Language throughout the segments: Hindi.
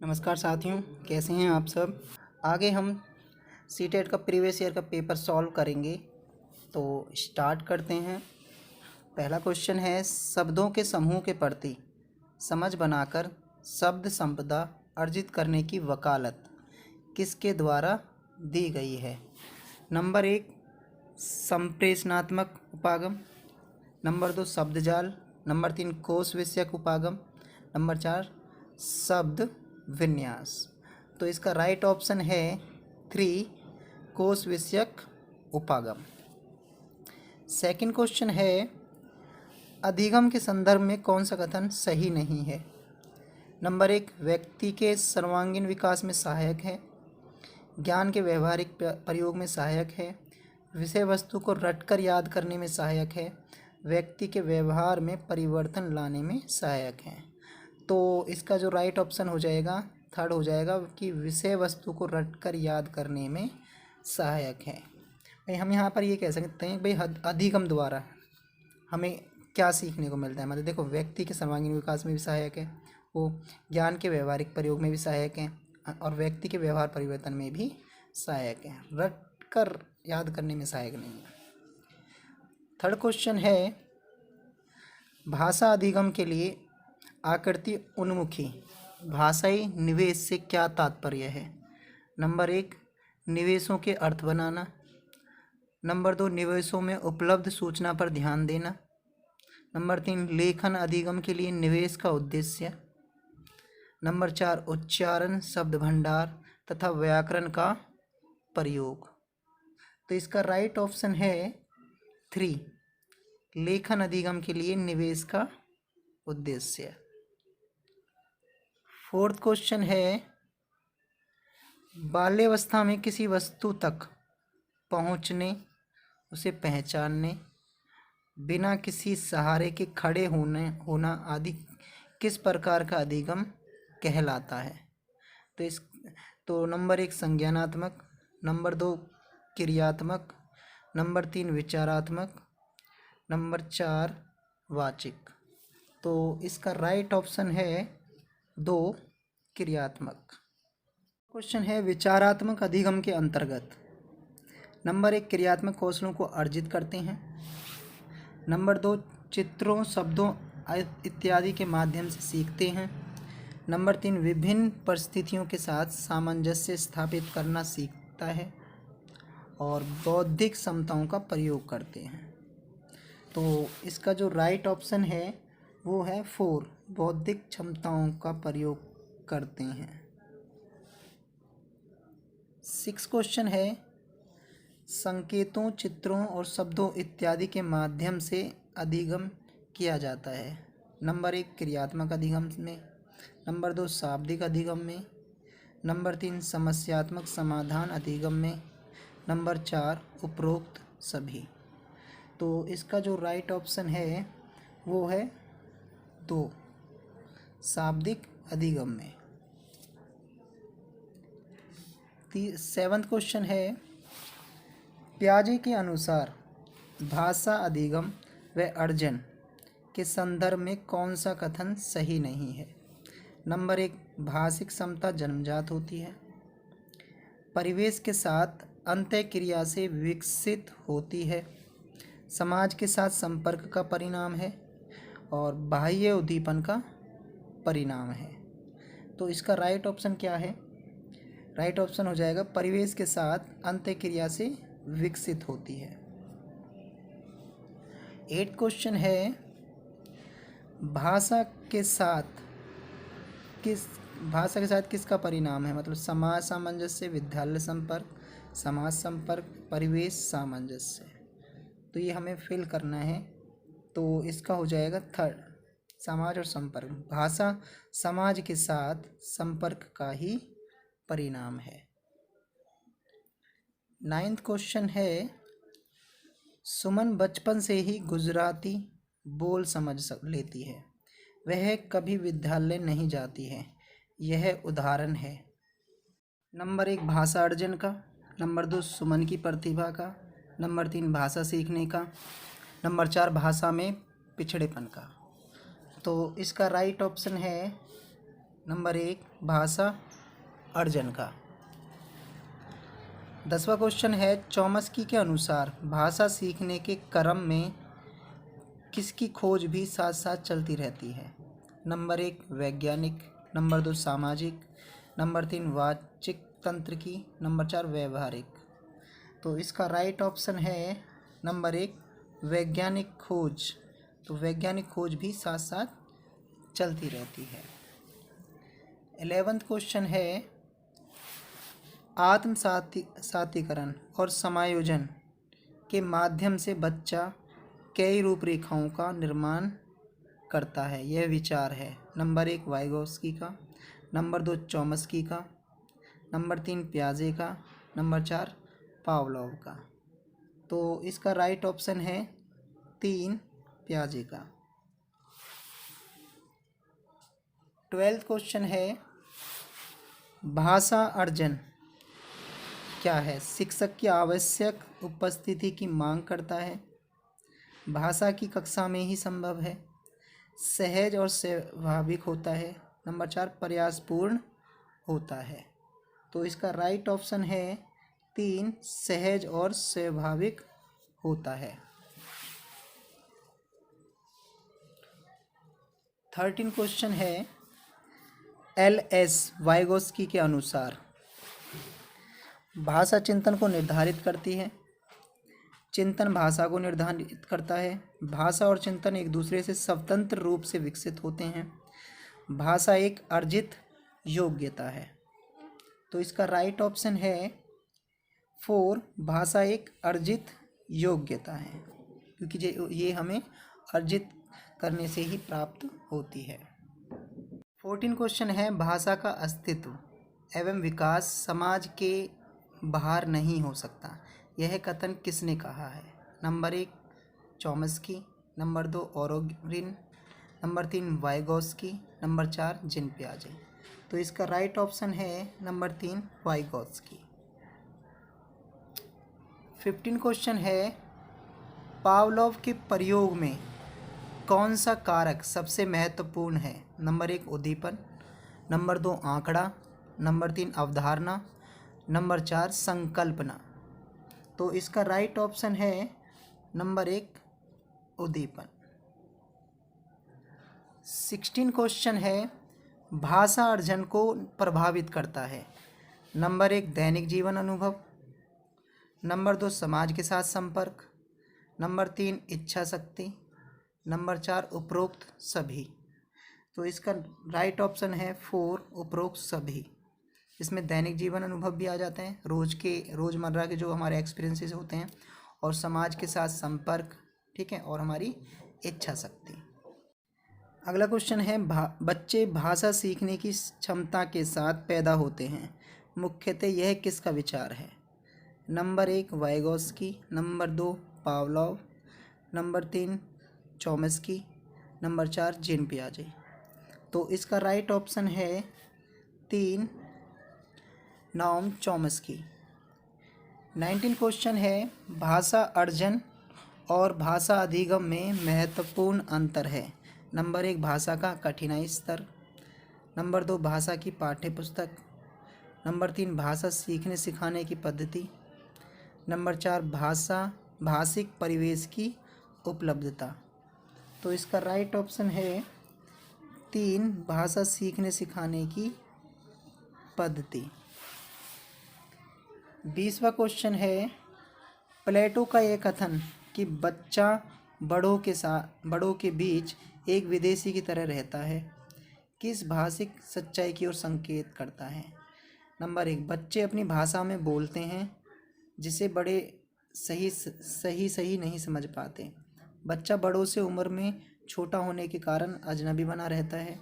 नमस्कार साथियों, कैसे हैं आप सब। आगे हम सीटेट का प्रीवियस ईयर का पेपर सॉल्व करेंगे। तो स्टार्ट करते हैं। पहला क्वेश्चन है, शब्दों के समूह के प्रति समझ बनाकर शब्द संपदा अर्जित करने की वकालत किसके द्वारा दी गई है। नंबर 1 संप्रेषणात्मक उपागम, नंबर 2 शब्दजाल, नंबर 3 कोश विषयक उपागम, नंबर 4 शब्द विन्यास। तो इसका राइट ऑप्शन है 3 कोश विषयक उपागम। सेकंड क्वेश्चन है, अधिगम के संदर्भ में कौन सा कथन सही नहीं है। नंबर 1 व्यक्ति के सर्वांगीण विकास में सहायक है, ज्ञान के व्यवहारिक प्रयोग में सहायक है, विषय वस्तु को रटकर याद करने में सहायक है, व्यक्ति के व्यवहार में परिवर्तन लाने में सहायक है। तो इसका जो राइट ऑप्शन हो जाएगा थर्ड हो जाएगा कि विषय वस्तु को रटकर याद करने में सहायक है। भाई हम यहाँ पर ये कह सकते हैं भाई अधिगम द्वारा हमें क्या सीखने को मिलता है। मतलब देखो, व्यक्ति के सर्वांगीण विकास में भी सहायक है, वो ज्ञान के व्यवहारिक प्रयोग में भी सहायक है और व्यक्ति के व्यवहार परिवर्तन में भी सहायक है, रट कर याद करने में सहायक नहीं है। थर्ड क्वेश्चन है, भाषा अधिगम के लिए आकृति उन्मुखी भाषाई निवेश से क्या तात्पर्य है। नंबर 1 निवेशों के अर्थ बनाना, नंबर 2 निवेशों में उपलब्ध सूचना पर ध्यान देना, नंबर 3 लेखन अधिगम के लिए निवेश का उद्देश्य, नंबर 4 उच्चारण शब्द भंडार तथा व्याकरण का प्रयोग। तो इसका राइट ऑप्शन है 3 लेखन अधिगम के लिए निवेश का उद्देश्य। फोर्थ क्वेश्चन है, बाल्यावस्था में किसी वस्तु तक पहुंचने, उसे पहचानने, बिना किसी सहारे के खड़े होना आदि किस प्रकार का अधिगम कहलाता है। तो नंबर 1 संज्ञानात्मक, नंबर 2 क्रियात्मक, नंबर 3 विचारात्मक, नंबर 4 वाचिक। तो इसका राइट ऑप्शन है 2 क्रियात्मक। क्वेश्चन है, विचारात्मक अधिगम के अंतर्गत नंबर 1 क्रियात्मक कौशलों को अर्जित करते हैं, नंबर 2 चित्रों शब्दों इत्यादि के माध्यम से सीखते हैं, नंबर 3 विभिन्न परिस्थितियों के साथ सामंजस्य स्थापित करना सीखता है और बौद्धिक क्षमताओं का प्रयोग करते हैं। तो इसका जो राइट ऑप्शन है वो है 4 बौद्धिक क्षमताओं का प्रयोग करते हैं। 6 क्वेश्चन है, संकेतों चित्रों और शब्दों इत्यादि के माध्यम से अधिगम किया जाता है। नंबर 1 क्रियात्मक अधिगम में, नंबर 2 शाब्दिक अधिगम में, नंबर 3 समस्यात्मक समाधान अधिगम में, नंबर 4 उपरोक्त सभी। तो इसका जो राइट ऑप्शन है वो है 2 शाब्दिक अधिगम में। 7वां क्वेश्चन है, प्याजे के अनुसार भाषा अधिगम व अर्जन के संदर्भ में कौन सा कथन सही नहीं है। नंबर 1 भाषिक क्षमता जन्मजात होती है, परिवेश के साथ अंतःक्रिया से विकसित होती है, समाज के साथ संपर्क का परिणाम है और बाह्य उद्दीपन का परिणाम है। तो इसका राइट ऑप्शन क्या है। राइट ऑप्शन हो जाएगा परिवेश के साथ अंतःक्रिया से विकसित होती है। 8 क्वेश्चन है, भाषा के साथ किसका परिणाम है। मतलब समाज सामंजस्य, विद्यालय संपर्क, समाज संपर्क, परिवेश सामंजस्य। तो ये हमें फिल करना है। तो इसका हो जाएगा 3 समाज और संपर्क। भाषा समाज के साथ संपर्क का ही परिणाम है। 9वां क्वेश्चन है, सुमन बचपन से ही गुजराती बोल समझ लेती है, वह कभी विद्यालय नहीं जाती है, यह उदाहरण है। नंबर 1 भाषा अर्जन का, नंबर 2 सुमन की प्रतिभा का, नंबर 3 भाषा सीखने का, नंबर 4 भाषा में पिछड़ेपन का। तो इसका राइट ऑप्शन है नंबर 1 भाषा अर्जन का। 10वां क्वेश्चन है, चॉम्स्की के अनुसार भाषा सीखने के क्रम में किसकी खोज भी साथ साथ चलती रहती है? नंबर 1 वैज्ञानिक, नंबर 2 सामाजिक, नंबर 3 वाचिक तंत्र की, नंबर 4 व्यवहारिक। तो इसका राइट ऑप्शन है नंबर 1 वैज्ञानिक खोज। तो वैज्ञानिक खोज भी साथ साथ चलती रहती है। 11वां क्वेश्चन है, आत्म सातीकरण और समायोजन के माध्यम से बच्चा कई रूपरेखाओं का निर्माण करता है, यह विचार है? नंबर 1 वाइगोस्की का, नंबर 2 चॉम्स्की का, नंबर 3 पियाजे का, नंबर 4 पावलोव का। तो इसका राइट ऑप्शन है 3 पियाजे का। 12वां क्वेश्चन है, भाषा अर्जन क्या है? शिक्षक की आवश्यक उपस्थिति की मांग करता है, भाषा की कक्षा में ही संभव है, सहज और स्वाभाविक होता है, नंबर 4 प्रयासपूर्ण होता है। तो इसका राइट ऑप्शन है 3 सहज और स्वाभाविक होता है। 13वां क्वेश्चन है, एल.एस. वाइगोस्की के अनुसार भाषा चिंतन को निर्धारित करती है, चिंतन भाषा को निर्धारित करता है, भाषा और चिंतन एक दूसरे से स्वतंत्र रूप से विकसित होते हैं, भाषा एक अर्जित योग्यता है। तो इसका राइट ऑप्शन है 4 भाषा एक अर्जित योग्यता है, क्योंकि ये हमें अर्जित करने से ही प्राप्त होती है। 14वां क्वेश्चन है, भाषा का अस्तित्व एवं विकास समाज के बाहर नहीं हो सकता, यह कथन किसने कहा है? नंबर 1 चॉम्स्की, नंबर 2 ओरोगेन, नंबर 3 वाइगोस्की, नंबर 4 जीन पियाजे। तो इसका राइट ऑप्शन है नंबर 3 वाइगोस्की। 15वां क्वेश्चन है, पावलोव के प्रयोग में कौन सा कारक सबसे महत्वपूर्ण है? नंबर 1 उद्दीपन, नंबर 2 आंकड़ा, नंबर 3 अवधारणा, नंबर 4 संकल्पना। तो इसका राइट ऑप्शन है नंबर 1 उद्दीपन। 16वां क्वेश्चन है, भाषा अर्जन को प्रभावित करता है? नंबर 1 दैनिक जीवन अनुभव, नंबर 2 समाज के साथ संपर्क, नंबर 3 इच्छा शक्ति, नंबर 4 उपरोक्त सभी। तो इसका राइट ऑप्शन है 4 उपरोक्त सभी। इसमें दैनिक जीवन अनुभव भी आ जाते हैं, रोज़मर्रा के जो हमारे एक्सपीरियंसेस होते हैं, और समाज के साथ संपर्क, ठीक है, और हमारी इच्छा शक्ति। अगला क्वेश्चन है, बच्चे भाषा सीखने की क्षमता के साथ पैदा होते हैं, मुख्यतः यह किसका विचार है? Number 1 Vygotsky, number 2 Pavlov, number 3 Chomsky, number 4 Jean पियाजे। तो इसका राइट ऑप्शन है 3 नॉम चॉम्स्की। 19वां क्वेश्चन है, भाषा अर्जन और भाषा अधिगम में महत्वपूर्ण अंतर है? नंबर 1 भाषा का कठिनाई स्तर, नंबर 2 भाषा की पाठ्यपुस्तक, नंबर 3 भाषा सीखने सिखाने की पद्धति, नंबर 4 भाषिक परिवेश की उपलब्धता। तो इसका राइट ऑप्शन है 3 भाषा सीखने सिखाने की पद्धति। 20वां क्वेश्चन है, प्लेटो का यह कथन कि बच्चा बड़ों के बीच एक विदेशी की तरह रहता है, किस भाषिक सच्चाई की ओर संकेत करता है? नंबर 1 बच्चे अपनी भाषा में बोलते हैं जिसे बड़े सही नहीं समझ पाते, बच्चा बड़ों से उम्र में छोटा होने के कारण अजनबी बना रहता है।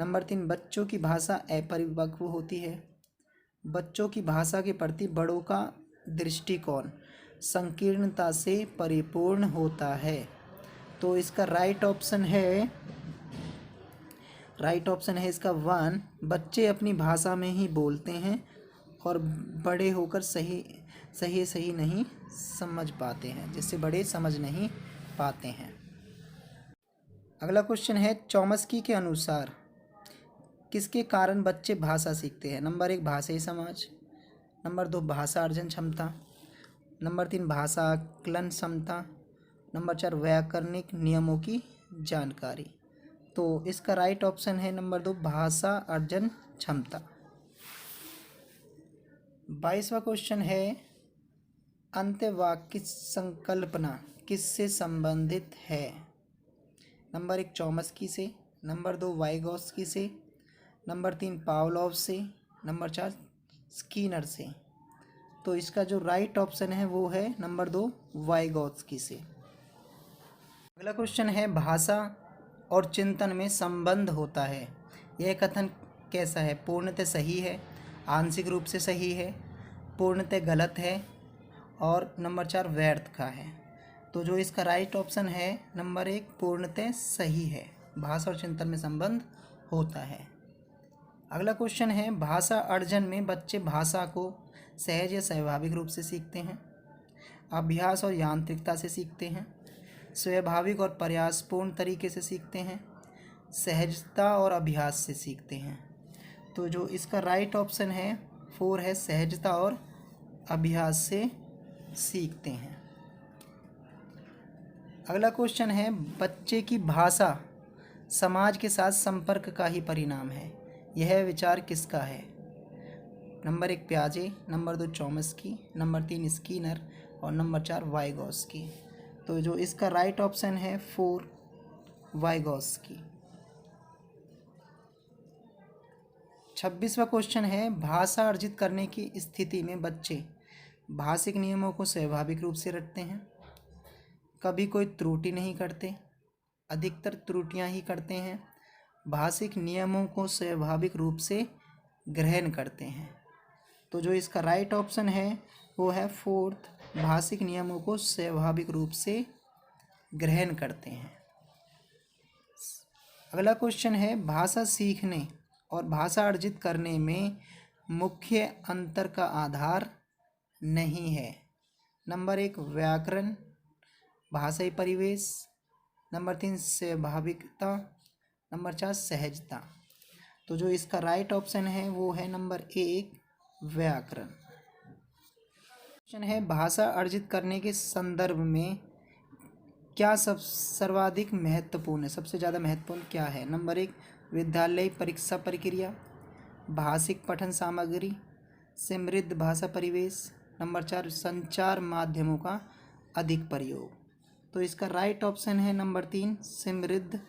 नंबर 3 बच्चों की भाषा अपरिपक्व होती है, बच्चों की भाषा के प्रति बड़ों का दृष्टिकोण संकीर्णता से परिपूर्ण होता है। तो इसका राइट ऑप्शन है इसका 1 बच्चे अपनी भाषा में ही बोलते हैं और बड़े होकर सही नहीं समझ पाते हैं, जिससे बड़े समझ नहीं पाते हैं। अगला क्वेश्चन है, चॉम्स्की के अनुसार किसके कारण बच्चे भाषा सीखते हैं? नंबर 1 भाषाई समाज, नंबर 2 भाषा अर्जन क्षमता, नंबर 3 भाषा आकलन क्षमता, नंबर 4 व्याकरणिक नियमों की जानकारी। तो इसका राइट ऑप्शन है नंबर 2 भाषा अर्जन क्षमता। 22वां क्वेश्चन है अंत्यवाक्य संकल्पना किससे संबंधित है? नंबर 1 चॉम्स्की से, नंबर 2 वाइगॉत्स्की से, नंबर 3 पावलोव से, नंबर 4 स्कीनर से। तो इसका जो राइट ऑप्शन है वो है नंबर 2 वाइगॉत्स्की से। अगला क्वेश्चन है भाषा और चिंतन में संबंध होता है, यह कथन कैसा है? पूर्णतः सही है, आंशिक रूप से सही है, पूर्णतः गलत है और नंबर 4 व्यर्थ का है। तो जो इसका राइट ऑप्शन है नंबर 1 पूर्णतः सही है, भाषा और चिंतन में संबंध होता है। अगला क्वेश्चन है भाषा अर्जन में बच्चे भाषा को सहज या स्वाभाविक रूप से सीखते हैं, अभ्यास और यांत्रिकता से सीखते हैं, स्वाभाविक और प्रयासपूर्ण तरीके से सीखते हैं, सहजता और अभ्यास से सीखते हैं। तो जो इसका राइट ऑप्शन है 4 है, सहजता और अभ्यास से सीखते हैं। अगला क्वेश्चन है बच्चे की भाषा समाज के साथ संपर्क का ही परिणाम है, यह विचार किसका है? नंबर 1 प्याजे, नंबर 2 चॉम्स्की, नंबर 3 स्कीनर और नंबर 4 वाइगॉत्स्की। तो जो इसका राइट ऑप्शन है 4 वाइगॉत्स्की। 26वां क्वेश्चन है भाषा अर्जित करने की स्थिति में बच्चे भाषिक नियमों को स्वाभाविक रूप से रटते हैं, कभी कोई त्रुटि नहीं करते, अधिकतर त्रुटियां ही करते हैं, भाषिक नियमों को स्वाभाविक रूप से ग्रहण करते हैं। तो जो इसका राइट ऑप्शन है वो है 4th भाषिक नियमों को स्वाभाविक रूप से ग्रहण करते हैं। अगला क्वेश्चन है भाषा सीखने और भाषा अर्जित करने में मुख्य अंतर का आधार नहीं है। नंबर 1 व्याकरण, भाषाई परिवेश, नंबर 3 स्वाभाविकता, नंबर 4 सहजता। तो जो इसका राइट ऑप्शन है वो है नंबर 1 व्याकरण। क्वेश्चन है भाषा अर्जित करने के संदर्भ में क्या सर्वाधिक महत्वपूर्ण है, सबसे ज़्यादा महत्वपूर्ण क्या है? नंबर 1 विद्यालय परीक्षा प्रक्रिया, भाषिक पठन सामग्री, समृद्ध भाषा परिवेश, नंबर 4 संचार माध्यमों का अधिक प्रयोग। तो इसका राइट ऑप्शन है नंबर 3 समृद्ध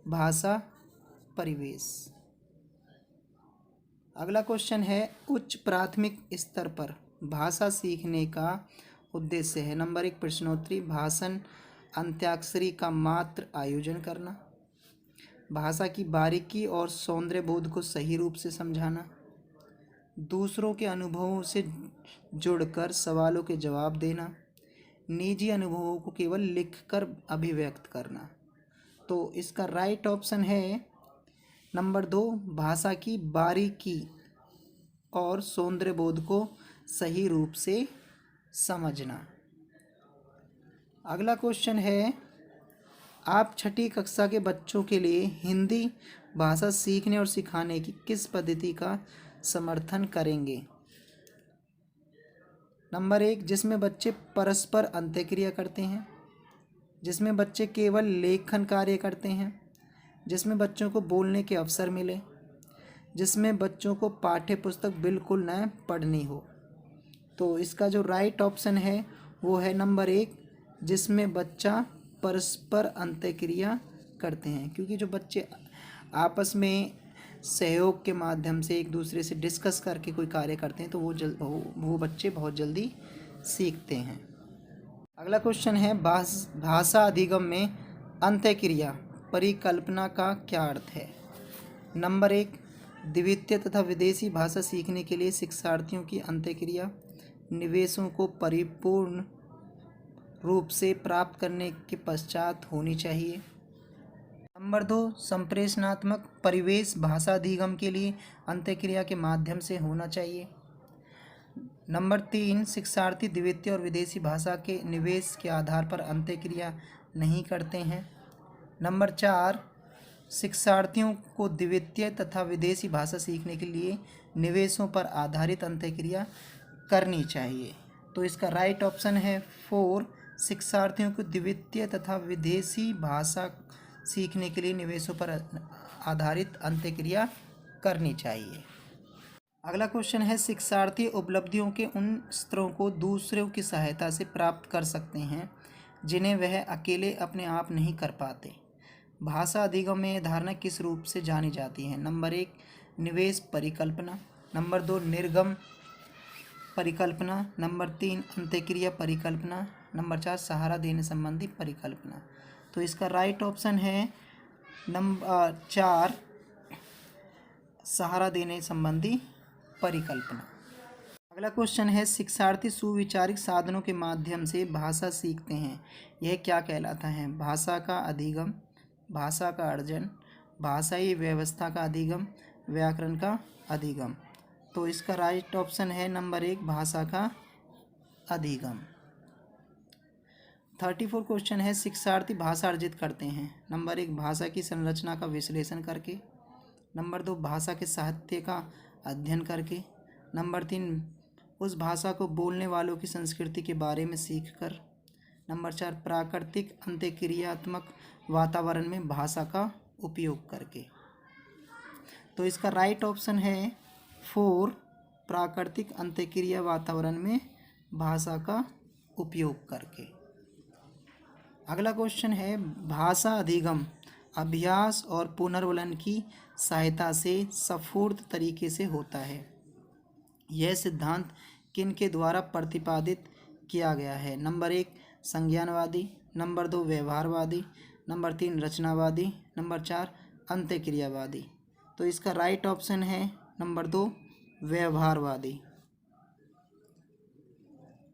भाषा परिवेश। अगला क्वेश्चन है उच्च प्राथमिक स्तर पर भाषा सीखने का उद्देश्य है। नंबर 1 प्रश्नोत्तरी, भाषण, अंत्याक्षरी का मात्र आयोजन करना, भाषा की बारीकी और सौंदर्य बोध को सही रूप से समझाना, दूसरों के अनुभवों से जुड़कर सवालों के जवाब देना, निजी अनुभवों को केवल लिखकर अभिव्यक्त करना। तो इसका राइट ऑप्शन है नंबर 2 भाषा की बारीकी और सौंदर्य बोध को सही रूप से समझना। अगला क्वेश्चन है आप छठी कक्षा के बच्चों के लिए हिंदी भाषा सीखने और सिखाने की किस पद्धति का समर्थन करेंगे? नंबर 1 जिसमें बच्चे परस्पर अंत्यक्रिया करते हैं, जिसमें बच्चे केवल लेखन कार्य करते हैं, जिसमें बच्चों को बोलने के अवसर मिले, जिसमें बच्चों को पाठ्य पुस्तक बिल्कुल न पढ़नी हो। तो इसका जो राइट ऑप्शन है वो है नंबर 1 जिसमें बच्चा परस्पर अंत्यक्रिया करते हैं, क्योंकि जो बच्चे आपस में सहयोग के माध्यम से एक दूसरे से डिस्कस करके कोई कार्य करते हैं तो वो बच्चे बहुत जल्दी सीखते हैं। अगला क्वेश्चन है भाषा अधिगम में अंत्यक्रिया परिकल्पना का क्या अर्थ है? नंबर 1 द्वितीय तथा विदेशी भाषा सीखने के लिए शिक्षार्थियों की अंत्यक्रिया निवेशों को परिपूर्ण रूप से प्राप्त करने के पश्चात होनी चाहिए। नंबर 2 संप्रेषणात्मक परिवेश भाषा अधिगम के लिए अंत्यक्रिया के माध्यम से होना चाहिए। नंबर 3 शिक्षार्थी द्वितीय और विदेशी भाषा के निवेश के आधार पर अंत्यक्रिया नहीं करते हैं। नंबर 4 शिक्षार्थियों को द्वितीय तथा विदेशी भाषा सीखने के लिए निवेशों पर आधारित अंतःक्रिया करनी चाहिए। तो इसका राइट ऑप्शन है 4, शिक्षार्थियों को द्वितीय तथा विदेशी भाषा सीखने के लिए निवेशों पर आधारित अंतःक्रिया करनी चाहिए। अगला क्वेश्चन है, शिक्षार्थी उपलब्धियों के उन स्तरों को दूसरों की सहायता से प्राप्त कर सकते हैं जिन्हें वह अकेले अपने आप नहीं कर पाते। भाषा अधिगम में यह धारणा किस रूप से जानी जाती है? नंबर 1 निवेश परिकल्पना, नंबर 2 निर्गम परिकल्पना, नंबर 3 अंतःक्रिया परिकल्पना, नंबर 4 सहारा देने संबंधी परिकल्पना। तो इसका राइट ऑप्शन है नंबर 4 सहारा देने संबंधी परिकल्पना। अगला क्वेश्चन है, शिक्षार्थी सुविचारिक साधनों के माध्यम से भाषा सीखते हैं, यह क्या कहलाता है? भाषा का अधिगम, भाषा का अर्जन, भाषाई व्यवस्था का अधिगम, व्याकरण का अधिगम। तो इसका राइट ऑप्शन है नंबर 1 भाषा का अधिगम। 34 क्वेश्चन है, शिक्षार्थी भाषा अर्जित करते हैं। नंबर 1 भाषा की संरचना का विश्लेषण करके, नंबर 2 भाषा के साहित्य का अध्ययन करके, नंबर 3 उस भाषा को बोलने वालों की संस्कृति के बारे में सीखकर, नंबर 4 प्राकृतिक अंतःक्रियात्मक वातावरण में भाषा का उपयोग करके। तो इसका राइट ऑप्शन है 4 प्राकृतिक अंतःक्रिया वातावरण में भाषा का उपयोग करके। अगला क्वेश्चन है, भाषा अधिगम अभ्यास और पुनर्वलन की सहायता से सफूर्त तरीके से होता है। यह सिद्धांत किन के द्वारा प्रतिपादित किया गया है? नंबर 1 संज्ञानवादी, नंबर 2 व्यवहारवादी, नंबर 3 रचनावादी, नंबर 4 अंतःक्रियावादी। तो इसका राइट ऑप्शन है नंबर 2 व्यवहारवादी।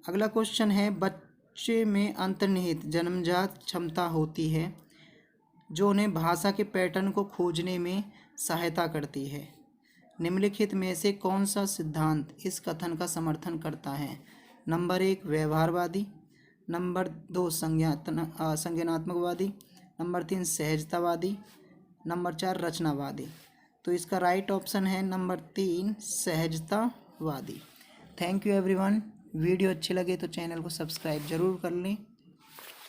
अगला क्वेश्चन है, बच्चे में अंतर्निहित जन्मजात क्षमता होती है जो उन्हें भाषा के पैटर्न को खोजने में सहायता करती है। निम्नलिखित में से कौन सा सिद्धांत इस कथन का समर्थन करता है? नंबर 1 व्यवहारवादी, नंबर 2 संज्ञानात्मकवादी, नंबर 3 सहजतावादी, नंबर 4 रचनावादी। तो इसका राइट ऑप्शन है नंबर 3 सहजतावादी। Thank you everyone. वीडियो अच्छी लगे तो चैनल को सब्सक्राइब जरूर कर लें।